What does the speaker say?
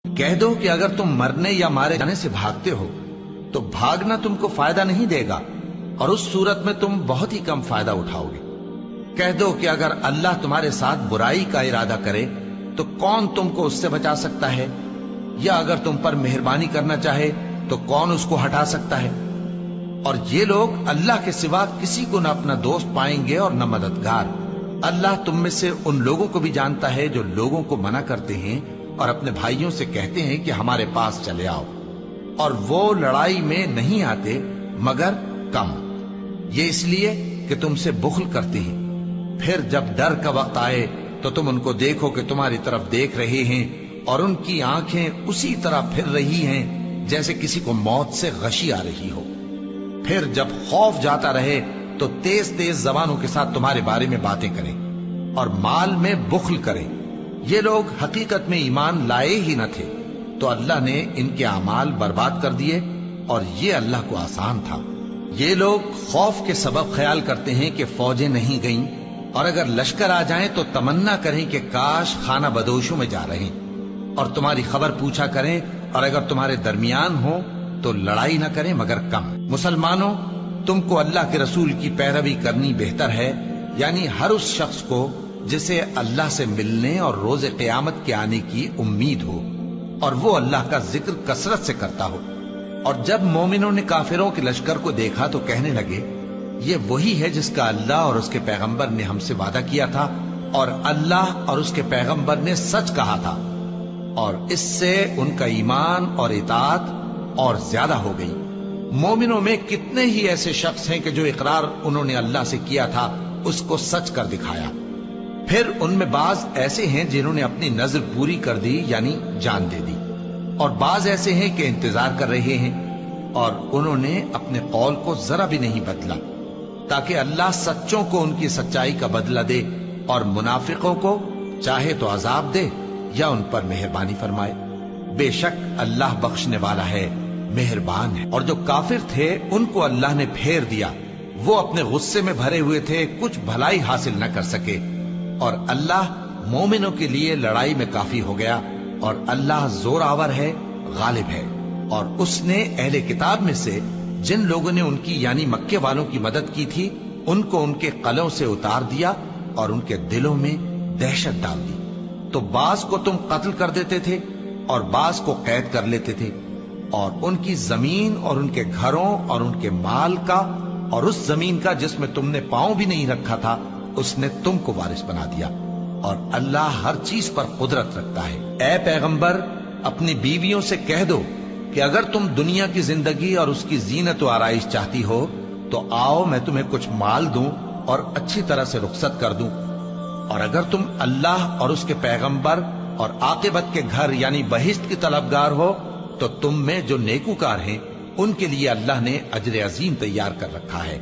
کہہ دو کہ اگر تم مرنے یا مارے جانے سے بھاگتے ہو تو بھاگنا تم کو فائدہ نہیں دے گا، اور اس صورت میں تم بہت ہی کم فائدہ اٹھاؤ گے۔ کہہ دو کہ اگر اللہ تمہارے ساتھ برائی کا ارادہ کرے تو کون تم کو اس سے بچا سکتا ہے، یا اگر تم پر مہربانی کرنا چاہے تو کون اس کو ہٹا سکتا ہے۔ اور یہ لوگ اللہ کے سوا کسی کو نہ اپنا دوست پائیں گے اور نہ مددگار۔ اللہ تم میں سے ان لوگوں کو بھی جانتا ہے جو لوگوں کو منع کرتے ہیں اور اپنے بھائیوں سے کہتے ہیں کہ ہمارے پاس چلے آؤ، اور وہ لڑائی میں نہیں آتے مگر کم، یہ اس لیے کہ تم سے بخل کرتے ہیں۔ پھر جب ڈر کا وقت آئے تو تم ان کو دیکھو کہ تمہاری طرف دیکھ رہے ہیں، اور ان کی آنکھیں اسی طرح پھر رہی ہیں جیسے کسی کو موت سے غشی آ رہی ہو۔ پھر جب خوف جاتا رہے تو تیز تیز زبانوں کے ساتھ تمہارے بارے میں باتیں کریں اور مال میں بخل کریں۔ یہ لوگ حقیقت میں ایمان لائے ہی نہ تھے، تو اللہ نے ان کے اعمال برباد کر دیے، اور یہ اللہ کو آسان تھا۔ یہ لوگ خوف کے سبب خیال کرتے ہیں کہ فوجیں نہیں گئیں، اور اگر لشکر آ جائیں تو تمنا کریں کہ کاش خانہ بدوشوں میں جا رہے، اور تمہاری خبر پوچھا کریں، اور اگر تمہارے درمیان ہو تو لڑائی نہ کریں مگر کم۔ مسلمانوں، تم کو اللہ کے رسول کی پیروی کرنی بہتر ہے، یعنی ہر اس شخص کو جسے اللہ سے ملنے اور روز قیامت کے آنے کی امید ہو، اور وہ اللہ کا ذکر کثرت سے کرتا ہو۔ اور جب مومنوں نے کافروں کے لشکر کو دیکھا تو کہنے لگے، یہ وہی ہے جس کا اللہ اور اس کے پیغمبر نے ہم سے وعدہ کیا تھا، اور اللہ اور اس کے پیغمبر نے سچ کہا تھا، اور اس سے ان کا ایمان اور اطاعت اور زیادہ ہو گئی۔ مومنوں میں کتنے ہی ایسے شخص ہیں کہ جو اقرار انہوں نے اللہ سے کیا تھا اس کو سچ کر دکھایا۔ پھر ان میں بعض ایسے ہیں جنہوں نے اپنی نظر پوری کر دی، یعنی جان دے دی، اور بعض ایسے ہیں کہ انتظار کر رہے ہیں، اور انہوں نے اپنے قول کو ذرا بھی نہیں بدلا، تاکہ اللہ سچوں کو ان کی سچائی کا بدلہ دے، اور منافقوں کو چاہے تو عذاب دے یا ان پر مہربانی فرمائے۔ بے شک اللہ بخشنے والا ہے، مہربان ہے۔ اور جو کافر تھے ان کو اللہ نے پھیر دیا، وہ اپنے غصے میں بھرے ہوئے تھے، کچھ بھلائی حاصل نہ کر سکے، اور اللہ مومنوں کے لیے لڑائی میں کافی ہو گیا، اور اللہ زور آور ہے، غالب ہے۔ اور اس نے اہل کتاب میں سے جن لوگوں نے ان کی یعنی مکے والوں کی مدد کی تھی ان کو ان کے قلعوں سے اتار دیا اور ان کے دلوں میں دہشت ڈال دی، تو بعض کو تم قتل کر دیتے تھے اور بعض کو قید کر لیتے تھے، اور ان کی زمین اور ان کے گھروں اور ان کے مال کا اور اس زمین کا جس میں تم نے پاؤں بھی نہیں رکھا تھا اس نے تم کو وارث بنا دیا، اور اللہ ہر چیز پر قدرت رکھتا ہے۔ اے پیغمبر، اپنی بیویوں سے کہہ دو کہ اگر تم دنیا کی زندگی اور اس کی زینت و آرائش چاہتی ہو تو آؤ میں تمہیں کچھ مال دوں اور اچھی طرح سے رخصت کر دوں، اور اگر تم اللہ اور اس کے پیغمبر اور عاقبت کے گھر یعنی بہشت کی طلبگار ہو تو تم میں جو نیکوکار ہیں ان کے لیے اللہ نے اجر عظیم تیار کر رکھا ہے۔